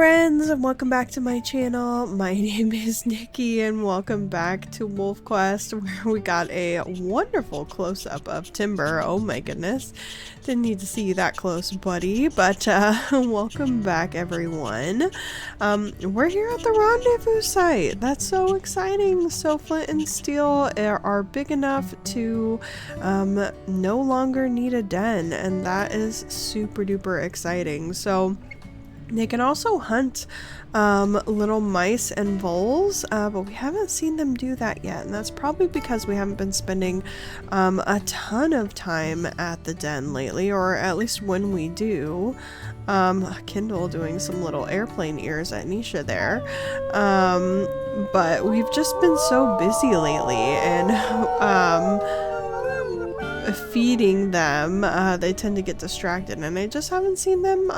friends, and welcome back to my channel. My name is Nikki and welcome back to Wolfquest, where we got a wonderful close-up of Timber. Oh my goodness, didn't need to see you that close, buddy, but welcome back everyone. We're here at the rendezvous site. That's so exciting. So Flint and Steel are big enough to no longer need a den, and that is super duper exciting. So they can also hunt little mice and voles, but we haven't seen them do that yet, and that's probably because we haven't been spending a ton of time at the den lately, or at least when we do. Kindle doing some little airplane ears at Nisha there, but we've just been so busy lately, and feeding them, they tend to get distracted, and I just haven't seen them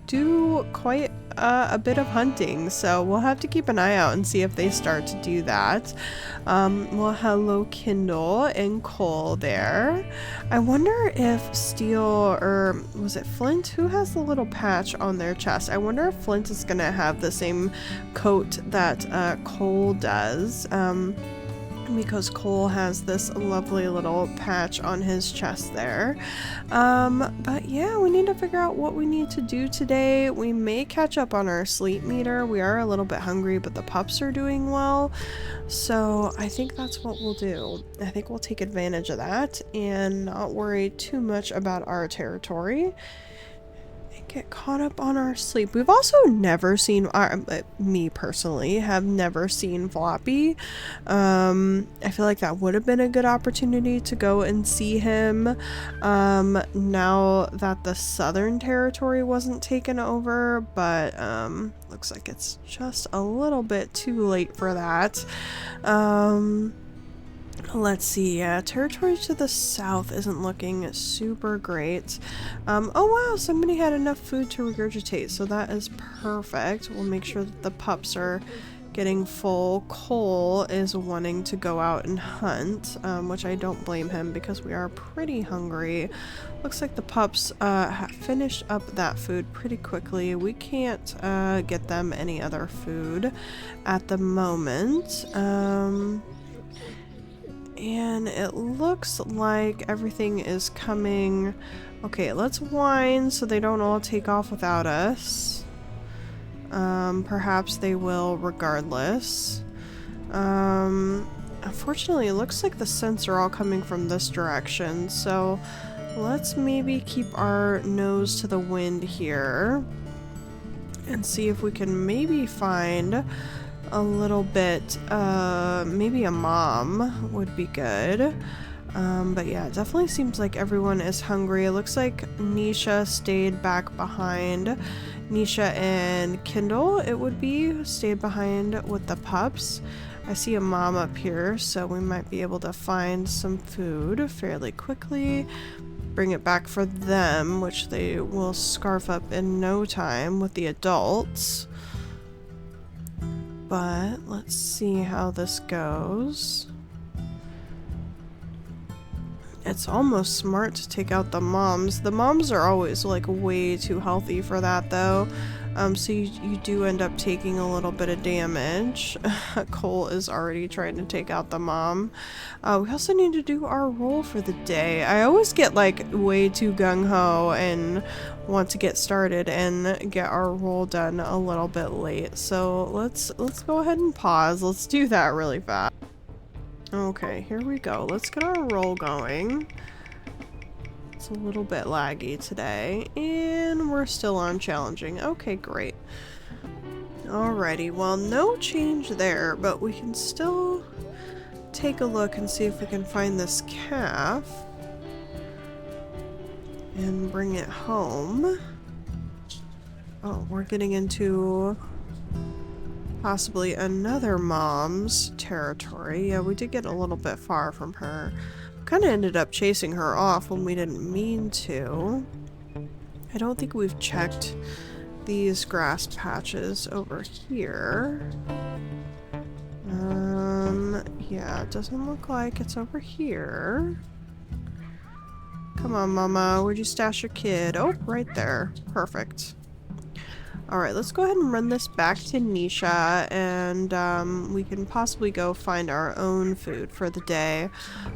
do quite a bit of hunting, so we'll have to keep an eye out and see if they start to do that. Well, hello Kindle and Cole there. I wonder if Steel, or was it Flint, who has the little patch on their chest? I wonder if Flint is gonna have the same coat that Cole does. Because Cole has this lovely little patch on his chest there. But yeah, we need to figure out what we need to do today. We may catch up on our sleep meter. We are a little bit hungry, but the pups are doing well. So I think that's what we'll do. I think we'll take advantage of that and not worry too much about our territory. Get caught up on our sleep. We've also never seen, me personally, have never seen Floppy. I feel like that would have been a good opportunity to go and see him, now that the Southern Territory wasn't taken over, but looks like it's just a little bit too late for that. Let's see, territory to the south isn't looking super great. Oh wow, somebody had enough food to regurgitate, so that is perfect. We'll make sure that the pups are getting full. Cole is wanting to go out and hunt, which I don't blame him because we are pretty hungry. Looks like the pups have finished up that food pretty quickly. We can't get them any other food at the moment. And it looks like everything is coming. Okay, let's whine so they don't all take off without us. Perhaps they will regardless. Unfortunately, it looks like the scents are all coming from this direction, so let's maybe keep our nose to the wind here and see if we can maybe find a little bit, maybe a mom would be good. But yeah, it definitely seems like everyone is hungry. It looks like Nisha stayed back behind. Nisha and Kindle, it would be, stayed behind with the pups. I see a mom up here, so we might be able to find some food fairly quickly. Bring it back for them, which they will scarf up in no time with the adults. But let's see how this goes. It's almost smart to take out the moms. The moms are always like way too healthy for that though. So you do end up taking a little bit of damage. Cole is already trying to take out the mom. We also need to do our roll for the day. I always get like way too gung-ho and want to get started and get our roll done a little bit late. So let's go ahead and pause. Let's do that really fast. Okay, here we go. Let's get our roll going. It's a little bit laggy today, and we're still on challenging. Okay, great. Alrighty, well, no change there, but we can still take a look and see if we can find this calf and bring it home. Oh, we're getting into possibly another mom's territory. Yeah, we did get a little bit far from her. Kind of ended up chasing her off when we didn't mean to. I don't think we've checked these grass patches over here. Yeah, it doesn't look like it's over here. Come on, Mama. Where'd you stash your kid? Oh, right there. Perfect. Alright, let's go ahead and run this back to Nisha, and we can possibly go find our own food for the day.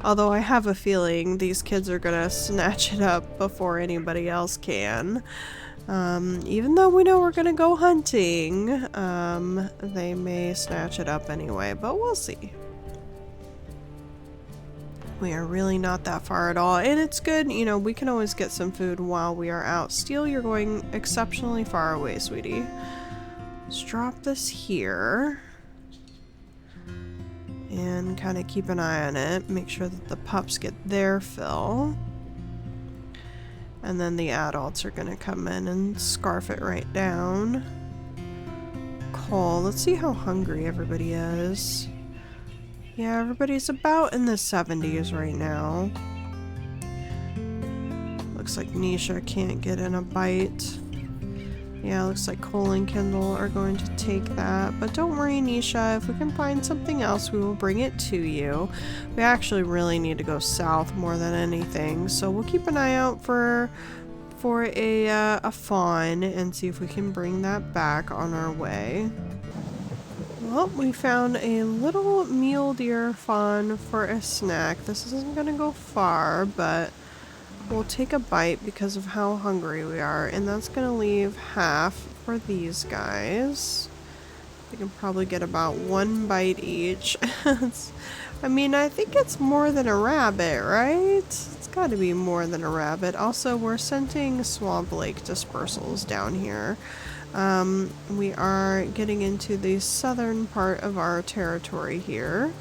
Although I have a feeling these kids are gonna snatch it up before anybody else can. Even though we know we're gonna go hunting, they may snatch it up anyway, but we'll see. We are really not that far at all, and it's good, you know, we can always get some food while we are out. Steel, you're going exceptionally far away, sweetie. Let's drop this here. And kind of keep an eye on it. Make sure that the pups get their fill. And then the adults are gonna come in and scarf it right down. Cole, let's see how hungry everybody is. Yeah, everybody's about in the 70s right now. Looks like Nisha can't get in a bite. Yeah, looks like Cole and Kendall are going to take that. But don't worry, Nisha. If we can find something else, we will bring it to you. We actually really need to go south more than anything. So we'll keep an eye out for a fawn and see if we can bring that back on our way. Well, we found a little mule deer fawn for a snack. This isn't gonna go far, but we'll take a bite because of how hungry we are, and that's gonna leave half for these guys. We can probably get about one bite each. I mean, I think it's more than a rabbit, right? It's gotta be more than a rabbit. Also, we're scenting swamp lake dispersals down here. We are getting into the southern part of our territory here.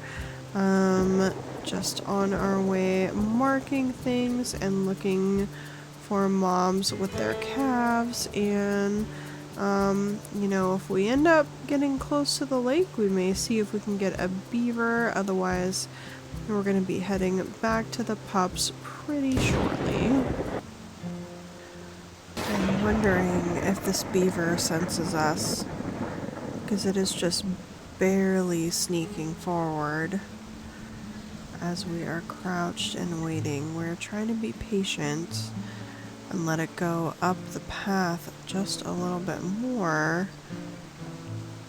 Just on our way marking things and looking for moms with their calves, and you know, if we end up getting close to the lake, we may see if we can get a beaver. Otherwise, we're going to be heading back to the pups pretty shortly. I'm wondering if this beaver senses us, because it is just barely sneaking forward as we are crouched and waiting. We're trying to be patient and let it go up the path just a little bit more,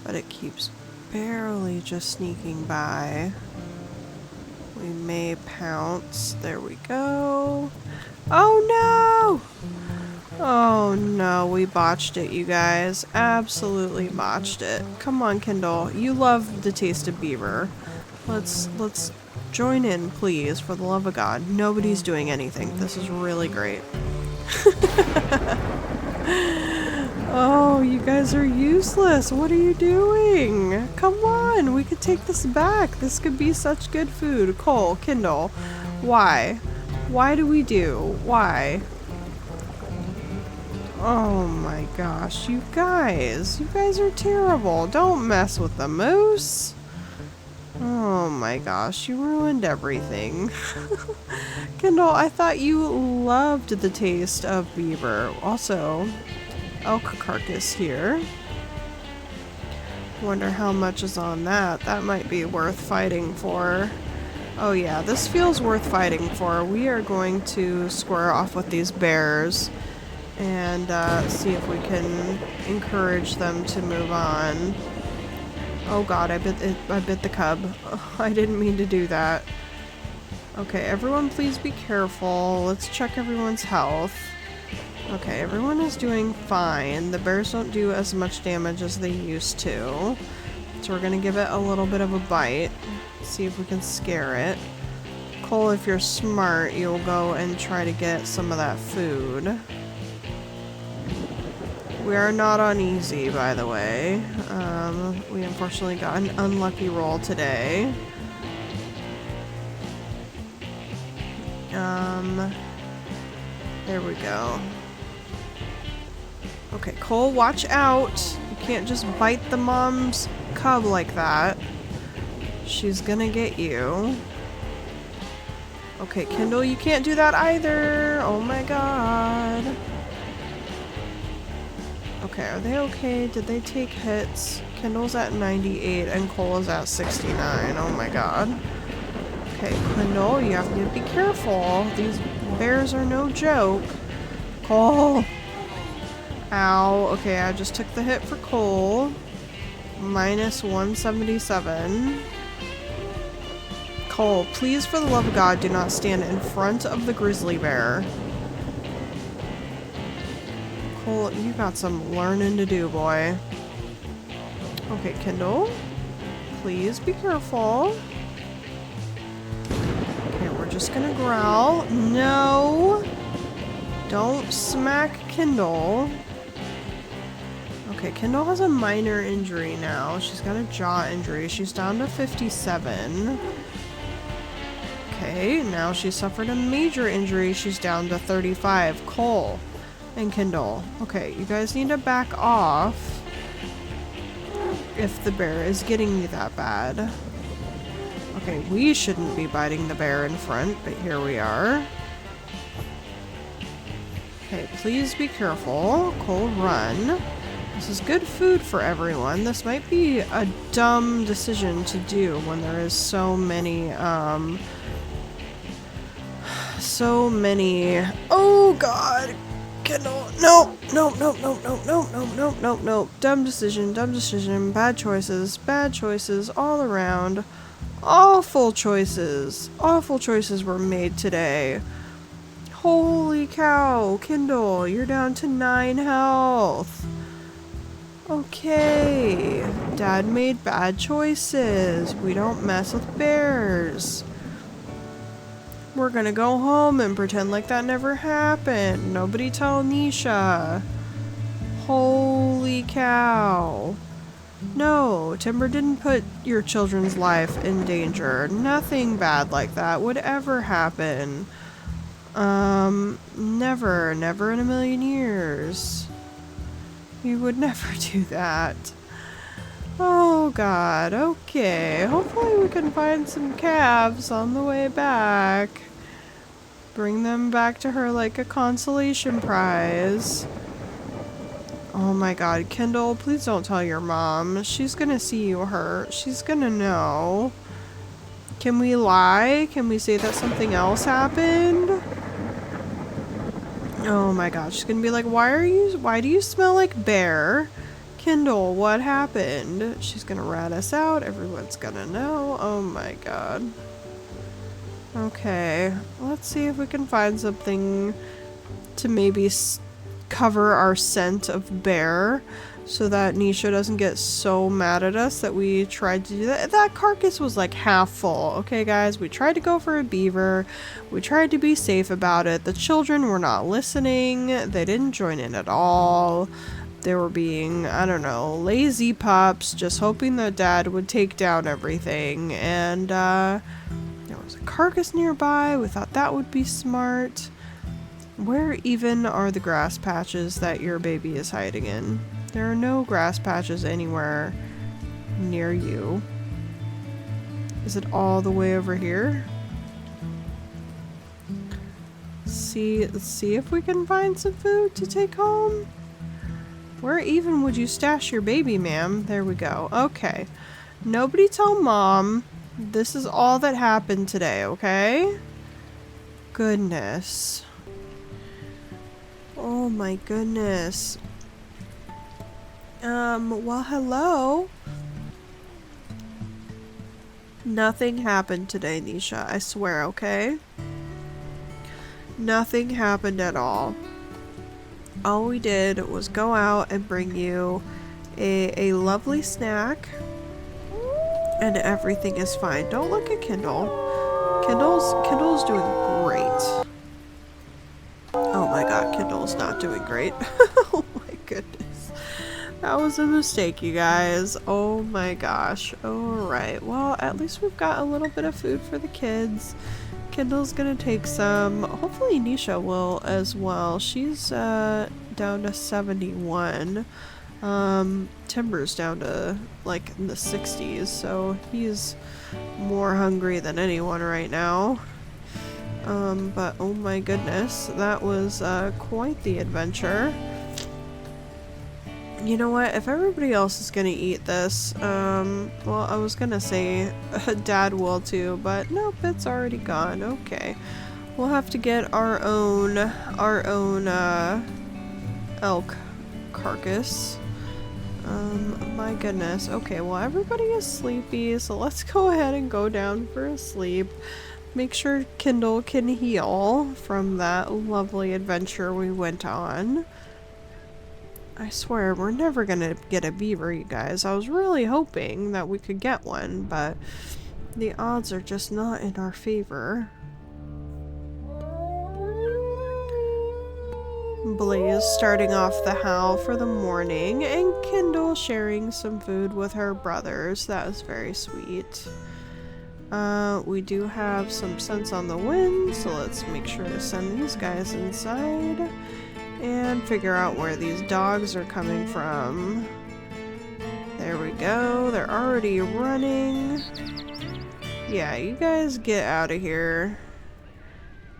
but it keeps barely just sneaking by. We may pounce. There we go. Oh no! Oh no, we botched it, you guys. Absolutely botched it. Come on, Kendall. You love the taste of beaver. Let's join in, please, for the love of God. Nobody's doing anything. This is really great. Oh, you guys are useless. What are you doing? Come on, we could take this back. This could be such good food. Cole, Kendall, why? Why do we do? Why? Oh my gosh, you guys are terrible. Don't mess with the moose. Oh my gosh, you ruined everything. Kendall, I thought you loved the taste of beaver. Also, elk carcass here. Wonder how much is on that. That might be worth fighting for. Oh yeah, this feels worth fighting for. We are going to square off with these bears and see if we can encourage them to move on. Oh god, I bit the cub. Oh, I didn't mean to do that. Okay, everyone please be careful. Let's check everyone's health. Okay, everyone is doing fine. The bears don't do as much damage as they used to. So we're gonna give it a little bit of a bite. See if we can scare it. Cole, if you're smart, you'll go and try to get some of that food. We are not on easy, by the way. We unfortunately got an unlucky roll today. There we go. Okay, Cole, watch out! You can't just bite the mom's cub like that. She's gonna get you. Okay, Kendall, you can't do that either! Oh my god. Okay, are they okay? Did they take hits? Kendall's at 98 and Cole is at 69. Oh my god. Okay, Kendall, you have to be careful. These bears are no joke. Cole! Ow. Okay, I just took the hit for Cole. Minus 177. Cole, please, for the love of God, do not stand in front of the grizzly bear. Cole, you got some learning to do, boy. Okay, Kindle. Please be careful. Okay, we're just gonna growl. No! Don't smack Kindle. Okay, Kindle has a minor injury now. She's got a jaw injury. She's down to 57. Okay, now she suffered a major injury. She's down to 35. Cole and Kindle. Okay, you guys need to back off if the bear is getting you that bad. Okay, we shouldn't be biting the bear in front, but here we are. Okay, please be careful. Cole, run. This is good food for everyone. This might be a dumb decision to do when there is so many, oh god! Kindle, no! No, no, no, no, no, no, no, no, no. Dumb decision, bad choices all around. Awful choices were made today. Holy cow, Kindle, you're down to 9 health. Okay, Dad made bad choices. We don't mess with bears. We're gonna go home and pretend like that never happened. Nobody tell Nisha. Holy cow. No, Timber didn't put your children's life in danger. Nothing bad like that would ever happen. Never in a million years. He would never do that. Oh god, okay. Hopefully we can find some calves on the way back. Bring them back to her like a consolation prize. Oh my god, Kindle, please don't tell your mom. She's gonna see you hurt. She's gonna know. Can we lie? Can we say that something else happened? Oh my god, she's gonna be like, why do you smell like bear? Kindle, what happened? She's gonna rat us out. Everyone's gonna know. Oh my god. Okay, let's see if we can find something to maybe cover our scent of bear so that Nisha doesn't get so mad at us that we tried to do that. That carcass was like half full. Okay, guys, we tried to go for a beaver. We tried to be safe about it. The children were not listening. They didn't join in at all. They were being, I don't know, lazy pups, just hoping that Dad would take down everything. And there was a carcass nearby. We thought that would be smart. Where even are the grass patches that your baby is hiding in? There are no grass patches anywhere near you. Is it all the way over here? Let's see if we can find some food to take home. Where even would you stash your baby, ma'am? There we go. Okay. Nobody tell Mom. This is all that happened today, okay? Goodness. Oh my goodness. Well, hello? Nothing happened today, Nisha. I swear, okay? Nothing happened at all. All we did was go out and bring you a lovely snack. And everything is fine. Don't look at Kindle. Kindle's doing great. Oh my god, Kindle's not doing great. Oh my goodness. That was a mistake, you guys. Oh my gosh. Alright, well, at least we've got a little bit of food for the kids. Kindle's gonna take some. Hopefully Nisha will as well. She's down to 71. Timber's down to like in the 60s, so he's more hungry than anyone right now. But oh my goodness, that was quite the adventure. You know what, if everybody else is gonna eat this, well, I was gonna say Dad will too, but nope, it's already gone. Okay. We'll have to get our own elk carcass. My goodness. Okay, well everybody is sleepy, so let's go ahead and go down for a sleep. Make sure Kindle can heal from that lovely adventure we went on. I swear, we're never gonna get a beaver, you guys. I was really hoping that we could get one, but the odds are just not in our favor. Blaze starting off the howl for the morning, and Kindle sharing some food with her brothers. That was very sweet. We do have some scents on the wind, so let's make sure to send these guys inside and figure out where these dogs are coming from. There we go. They're already running. Yeah, you guys get out of here.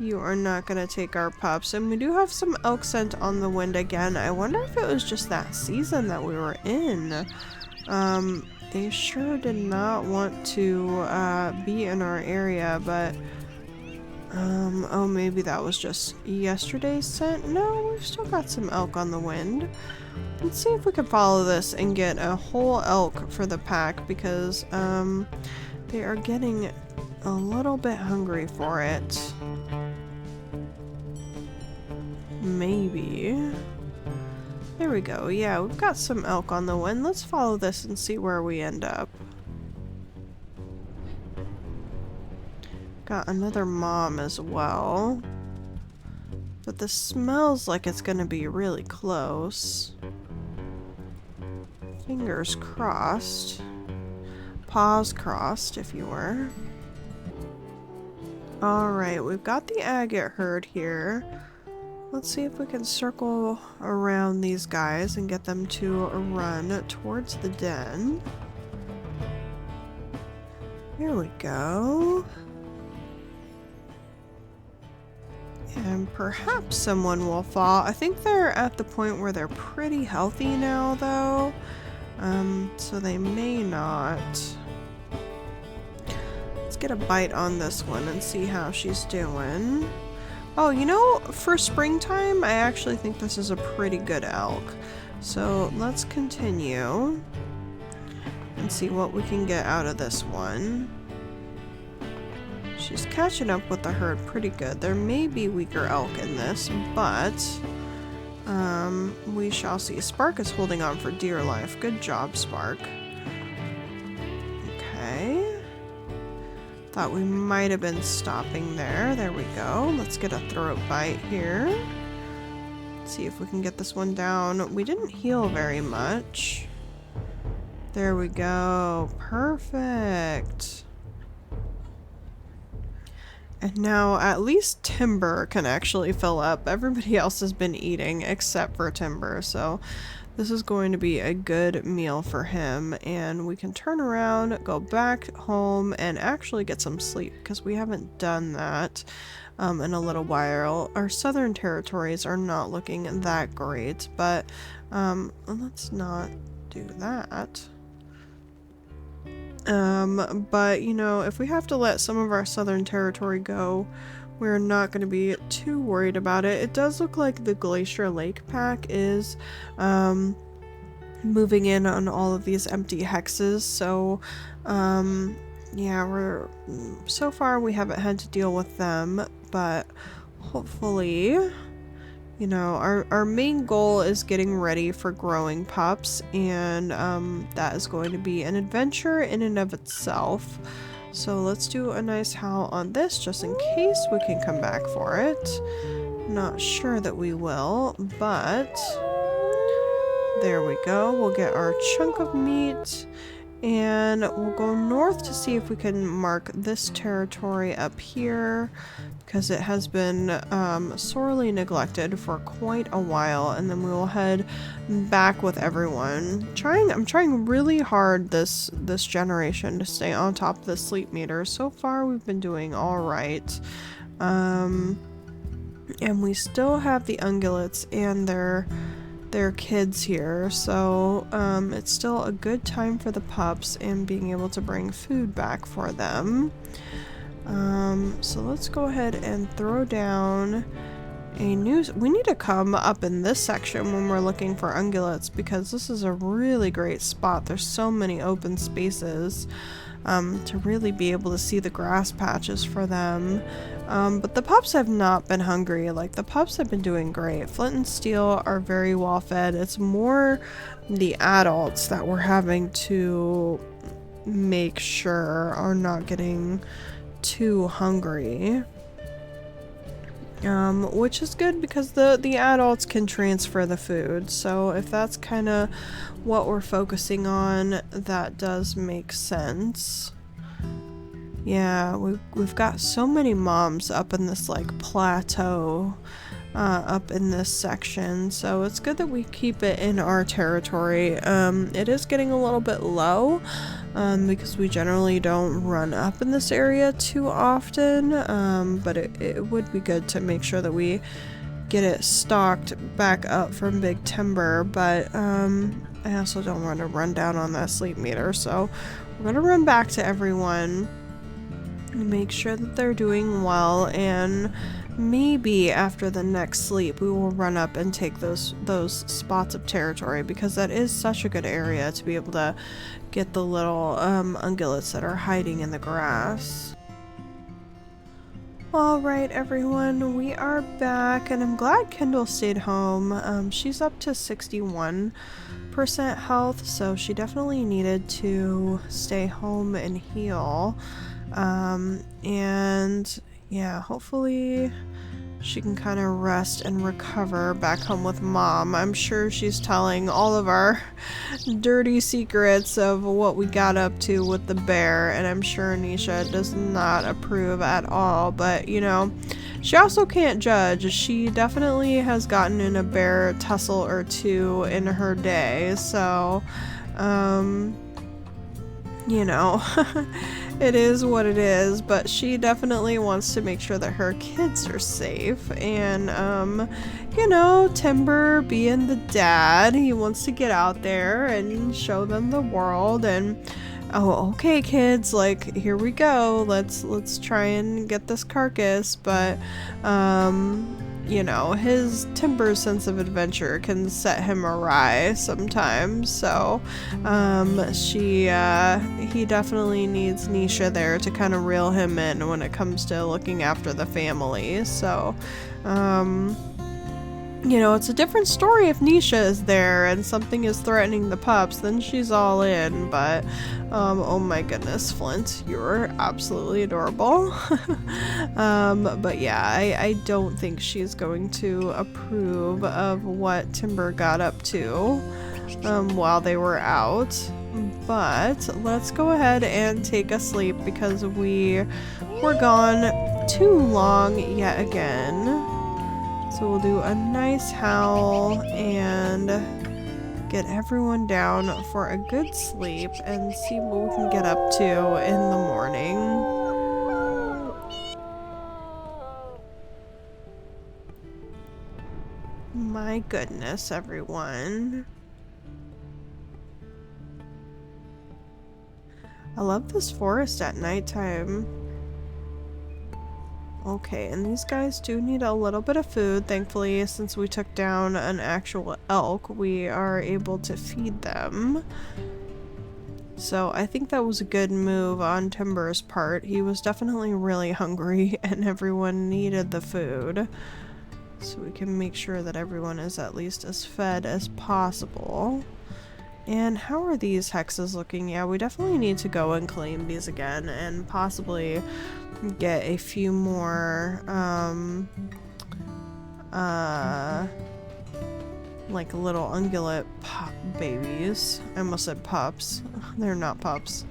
You are not gonna take our pups. And we do have some elk scent on the wind again. I wonder if it was just that season that we were in. They sure did not want to be in our area, but oh, maybe that was just yesterday's scent? No, we've still got some elk on the wind. Let's see if we can follow this and get a whole elk for the pack, because they are getting a little bit hungry for it. Maybe. There we go. Yeah, we've got some elk on the wind. Let's follow this and see where we end up. Got another mom as well. But this smells like it's gonna be really close. Fingers crossed. Paws crossed, if you were. Alright, we've got the agate herd here. Let's see if we can circle around these guys and get them to run towards the den. Here we go. And perhaps someone will fall. I think they're at the point where they're pretty healthy now, though. So they may not. Let's get a bite on this one and see how she's doing. Oh, you know, for springtime, I actually think this is a pretty good elk. So let's continue and see what we can get out of this one. She's catching up with the herd pretty good. There may be weaker elk in this, but we shall see. Spark is holding on for dear life. Good job, Spark. Okay. Thought we might have been stopping there. There we go. Let's get a throat bite here. See if we can get this one down. We didn't heal very much. There we go. Perfect. And now at least Timber can actually fill up. Everybody else has been eating except for Timber, so this is going to be a good meal for him. And we can turn around, go back home, and actually get some sleep, because we haven't done that in a little while. Our southern territories are not looking that great, but let's not do that. But, you know, if we have to let some of our southern territory go, we're not going to be too worried about it. It does look like the Glacier Lake pack is moving in on all of these empty hexes, so yeah, so far we haven't had to deal with them, but hopefully, you know, our main goal is getting ready for growing pups, and that is going to be an adventure in and of itself. So let's do a nice howl on this just in case we can come back for it. Not sure that we will, but there we go. We'll get our chunk of meat, and we'll go north to see if we can mark this territory up here, because it has been sorely neglected for quite a while, and then we will head back with everyone. I'm trying really hard this generation to stay on top of the sleep meter. So far we've been doing all right, and we still have the ungulates and their kids here, so it's still a good time for the pups and being able to bring food back for them. So let's go ahead and throw down we need to come up in this section when we're looking for ungulates because this is a really great spot. There's so many open spaces to really be able to see the grass patches for them. But the pups have not been hungry. Like, the pups have been doing great. Flint and Steel are very well fed. It's more the adults that we're having to make sure are not getting too hungry. Which is good because the adults can transfer the food. So if that's kind of what we're focusing on, that does make sense. Yeah, we've got so many moms up in this like plateau up in this section, so it's good that we keep it in our territory. It is getting a little bit low because we generally don't run up in this area too often, but it would be good to make sure that we get it stocked back up from Big Timber, but I also don't want to run down on that sleep meter, so we're gonna run back to everyone, make sure that they're doing well, and maybe after the next sleep we will run up and take those spots of territory because that is such a good area to be able to get the little ungulates that are hiding in the grass. Alright everyone, we are back and I'm glad Kendall stayed home. She's up to 61% health, so she definitely needed to stay home and heal. And yeah, hopefully she can kind of rest and recover back home with Mom. I'm sure she's telling all of our dirty secrets of what we got up to with the bear, and I'm sure Nisha does not approve at all, but you know, she also can't judge. She definitely has gotten in a bear tussle or two in her day, so you know, it is what it is, but she definitely wants to make sure that her kids are safe. And, you know, Timber being the dad, he wants to get out there and show them the world. And, oh, okay, kids, like, here we go. Let's try and get this carcass. But, you know, his Timber's sense of adventure can set him awry sometimes, so he definitely needs Nisha there to kind of reel him in when it comes to looking after the family. So you know, it's a different story if Nisha is there and something is threatening the pups, then she's all in, but oh my goodness, Flint, you're absolutely adorable. But yeah, I don't think she's going to approve of what Timber got up to while they were out. But let's go ahead and take a sleep because we were gone too long yet again. So we'll do a nice howl and get everyone down for a good sleep and see what we can get up to in the morning. My goodness, everyone. I love this forest at nighttime. Okay, and these guys do need a little bit of food. Thankfully, since we took down an actual elk, we are able to feed them. So I think that was a good move on Timber's part. He was definitely really hungry and everyone needed the food. So we can make sure that everyone is at least as fed as possible. And how are these hexes looking? Yeah, we definitely need to go and claim these again and possibly get a few more like little ungulate babies. I almost said pups. They're not pups.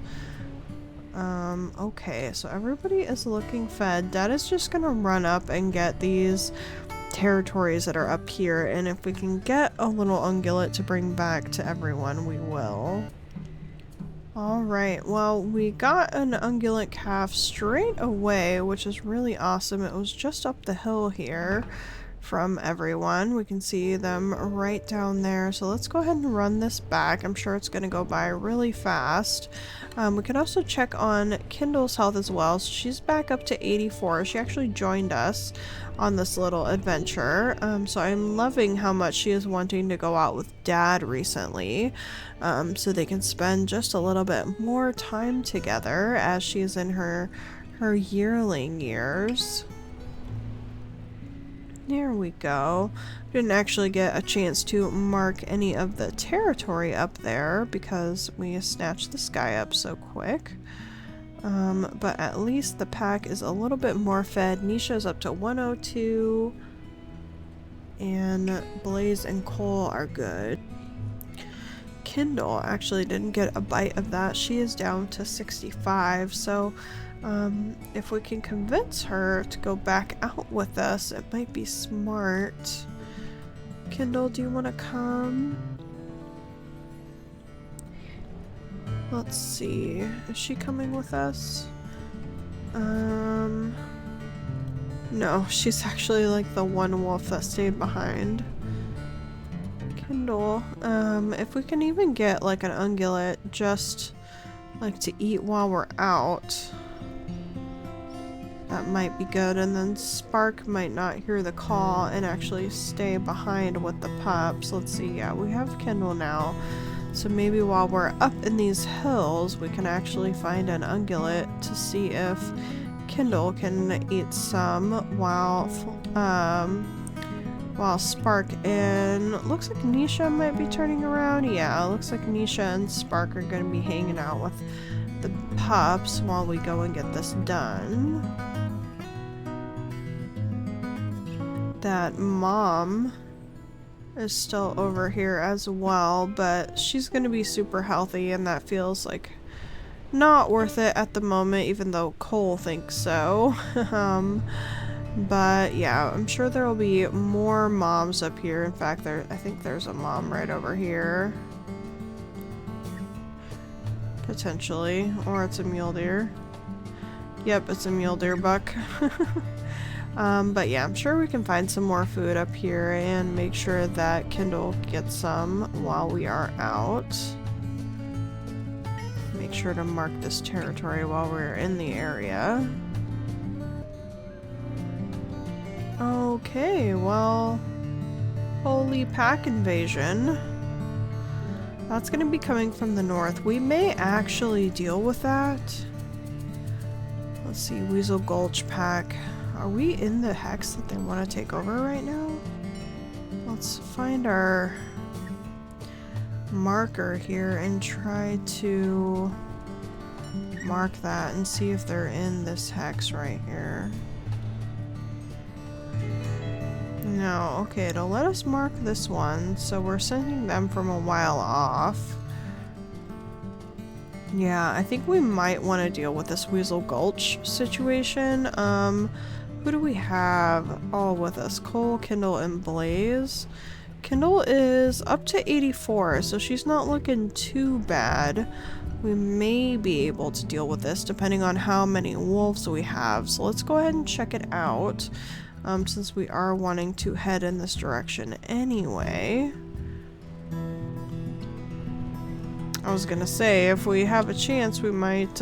Okay, so everybody is looking fed. Dad is just gonna run up and get these territories that are up here, and if we can get a little ungulate to bring back to everyone, we will. Alright, well, we got an ungulate calf straight away, which is really awesome. It was just up the hill here. from everyone. We can see them right down there. So let's go ahead and run this back. I'm sure it's going to go by really fast. We can also check on Kindle's health as well. So she's back up to 84. She actually joined us on this little adventure. So I'm loving how much she is wanting to go out with Dad recently, so they can spend just a little bit more time together as she is in her yearling years. There we go. Didn't actually get a chance to mark any of the territory up there because we snatched this guy up so quick. But at least the pack is a little bit more fed. Nisha's up to 102. And Blaze and Cole are good. Kindle actually didn't get a bite of that. She is down to 65. So if we can convince her to go back out with us, it might be smart. Kindle, do you want to come? Let's see. Is she coming with us? No, she's actually like the one wolf that stayed behind. Kindle, if we can even get like an ungulate just like to eat while we're out, that might be good. And then Spark might not hear the call and actually stay behind with the pups. Let's see. Yeah, we have Kindle now. So maybe while we're up in these hills, we can actually find an ungulate to see if Kindle can eat some while Spark and looks like Nisha might be turning around. Yeah, it looks like Nisha and Spark are going to be hanging out with the pups while we go and get this done. That mom is still over here as well, but she's going to be super healthy and that feels like not worth it at the moment, even though Cole thinks so. But yeah, I'm sure there will be more moms up here. In fact, I think there's a mom right over here. Potentially. Or it's a mule deer. Yep, it's a mule deer buck. But yeah, I'm sure we can find some more food up here and make sure that Kindle gets some while we are out. Make sure to mark this territory while we're in the area. Okay, well, holy pack invasion. That's going to be coming from the north. We may actually deal with that. Let's see, Weasel Gulch pack. Are we in the hex that they want to take over right now? Let's find our marker here and try to mark that and see if they're in this hex right here. No, okay, it'll let us mark this one, so we're sending them from a while off. Yeah, I think we might want to deal with this Weasel Gulch situation. Who do we have all with us? Cole, Kindle, and Blaze. Kindle is up to 84, so she's not looking too bad. We may be able to deal with this depending on how many wolves we have. So let's go ahead and check it out, since we are wanting to head in this direction anyway. I was gonna say, if we have a chance, we might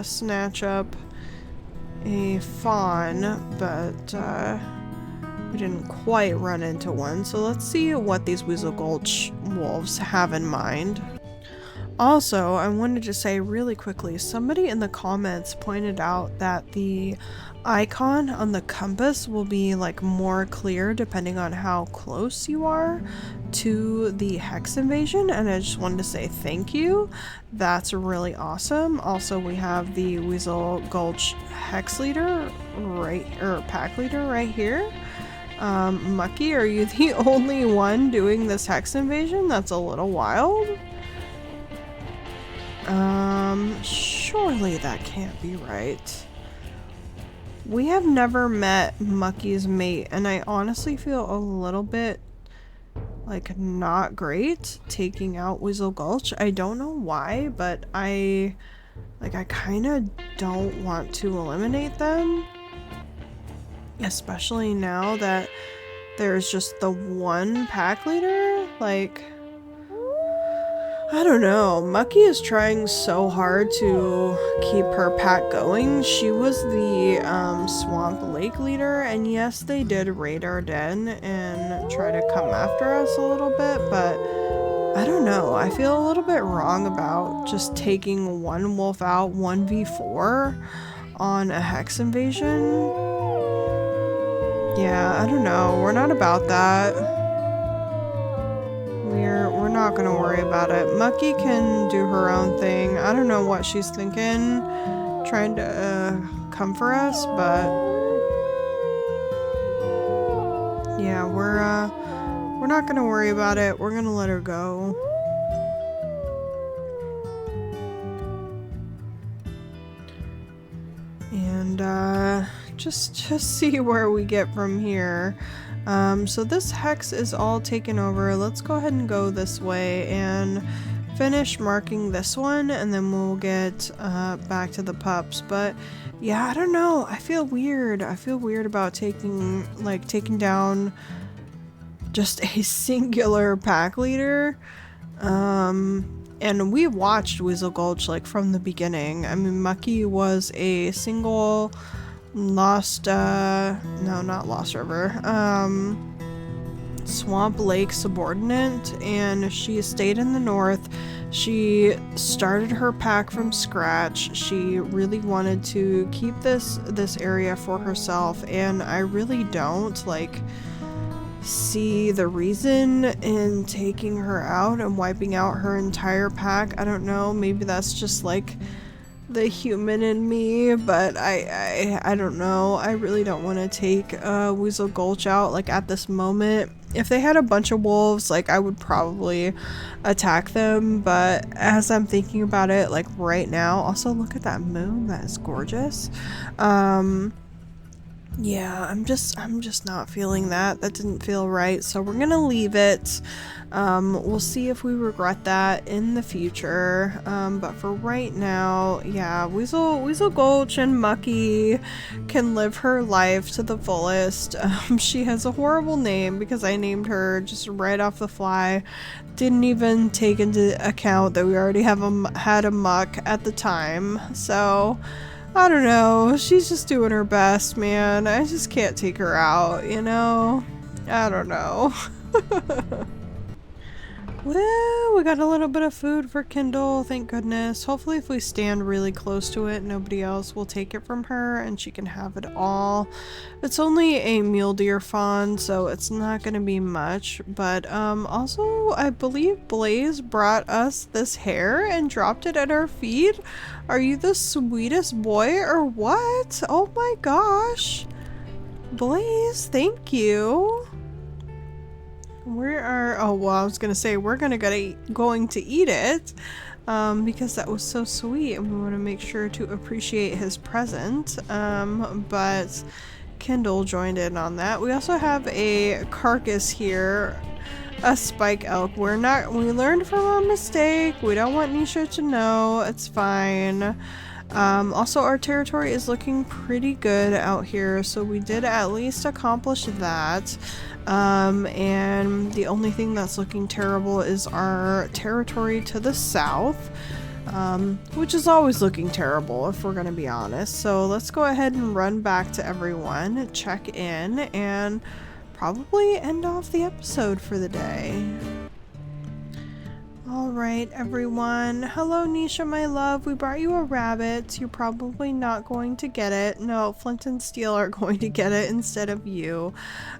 snatch up a fawn, but we didn't quite run into one. So let's see what these Weasel Gulch wolves have in mind. Also, I wanted to say really quickly, somebody in the comments pointed out that the icon on the compass will be like more clear depending on how close you are to the hex invasion, and I just wanted to say thank you. That's really awesome. Also, we have the Weasel Gulch hex leader pack leader right here. Mucky, are you the only one doing this hex invasion? That's a little wild. Surely that can't be right. We have never met Mucky's mate, and I honestly feel a little bit like not great taking out Weasel Gulch. I don't know why, but I kind of don't want to eliminate them, especially now that there's just the one pack leader? Like, I don't know. Mucky is trying so hard to keep her pack going. She was the Swamp Lake leader, and yes, they did raid our den and try to come after us a little bit, but I don't know. I feel a little bit wrong about just taking one wolf out 1v4 on a hex invasion. Yeah, I don't know. We're not about that. We're not gonna worry about it. Mucky can do her own thing. I don't know what she's thinking, trying to come for us, but yeah, we're not gonna worry about it. We're gonna let her go. And just see where we get from here. So this hex is all taken over. Let's go ahead and go this way and finish marking this one, and then we'll get back to the pups. But yeah, I don't know. I feel weird. I feel weird about taking down just a singular pack leader. And we watched Weasel Gulch like from the beginning. I mean, Mucky was a single Lost River, Swamp Lake subordinate, and she stayed in the north. She started her pack from scratch. She really wanted to keep this area for herself, and I really don't see the reason in taking her out and wiping out her entire pack. I don't know, maybe that's just like the human in me, but I don't know. I really don't want to take Weasel Gulch out at this moment. If they had a bunch of wolves, I would probably attack them, but as I'm thinking about it right now, also look at that moon, that is gorgeous. Yeah, I'm just not feeling that. That didn't feel right, so we're gonna leave it. We'll see if we regret that in the future. But for right now, yeah, Weasel Gulch and Mucky can live her life to the fullest. She has a horrible name because I named her just right off the fly. Didn't even take into account that we already had a muck at the time, so I don't know, she's just doing her best, man. I just can't take her out, you know? I don't know. Well, we got a little bit of food for Kindle, thank goodness. Hopefully if we stand really close to it, nobody else will take it from her and she can have it all. It's only a mule deer fawn, so it's not gonna be much, but also I believe Blaze brought us this hare and dropped it at our feet. Are you the sweetest boy or what? Oh my gosh. Blaze, thank you. Oh well, I was gonna say we're going to eat it because that was so sweet and we want to make sure to appreciate his present, but Kindle joined in on that. We also have a carcass here, a spike elk. We learned from our mistake. We don't want Nisha to know. It's fine. Also our territory is looking pretty good out here, so we did at least accomplish that. And the only thing that's looking terrible is our territory to the south, which is always looking terrible if we're gonna be honest. So let's go ahead and run back to everyone, check in, and probably end off the episode for the day. Alright everyone, hello Nisha my love, we brought you a rabbit. You're probably not going to get it. No, Flint and Steel are going to get it instead of you.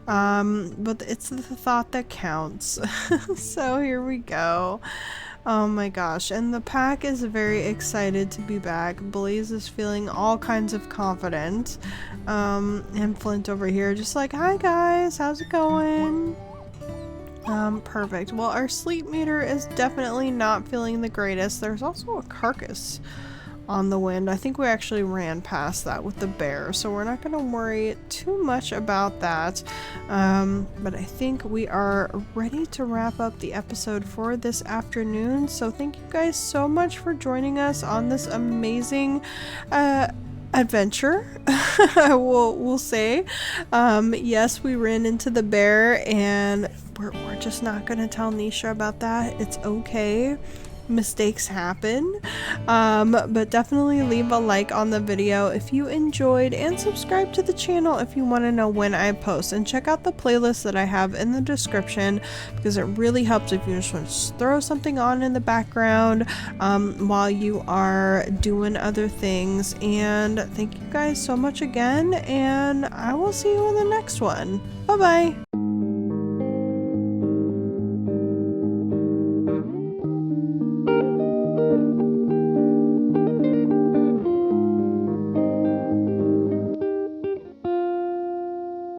But it's the thought that counts. So here we go. Oh my gosh, and the pack is very excited to be back. Blaze is feeling all kinds of confident. And Flint over here just like, hi guys, how's it going? Perfect. Well, our sleep meter is definitely not feeling the greatest. There's also a carcass on the wind. I think we actually ran past that with the bear, so we're not going to worry too much about that. But I think we are ready to wrap up the episode for this afternoon. So thank you guys so much for joining us on this amazing adventure. we'll say. Yes, we ran into the bear, and we're just not gonna tell Nisha about that. It's okay. Mistakes happen. But definitely leave a like on the video if you enjoyed, and subscribe to the channel if you want to know when I post, and check out the playlist that I have in the description, because it really helps if you just want to throw something on in the background while you are doing other things. And thank you guys so much again, and I will see you in the next one. Bye bye.